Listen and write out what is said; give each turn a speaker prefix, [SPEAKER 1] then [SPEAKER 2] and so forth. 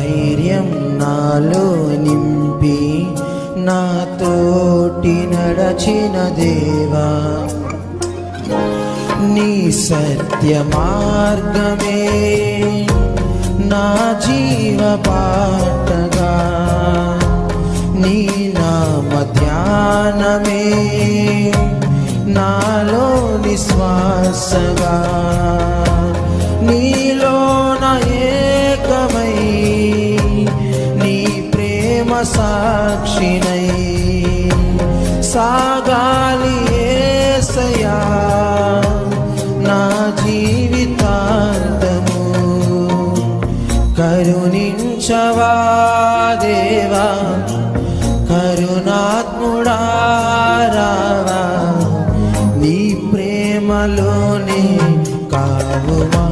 [SPEAKER 1] ధైర్యం నాలో నింపి నాతోటి నడచిన దేవా, నీ సత్య మార్గమే నా జీవ బాటగా, నీ నామ ధ్యానమే నాలో నిశ్వాసగా, నీలోన ఏకమై నీ ప్రేమ సాక్షినై సాగాలి యేసయ్యా నా జీవితాంతము. కరుణించవా దేవా, కరుణాత్ముడా రావా, నీ ప్రేమలోనే కావుమా.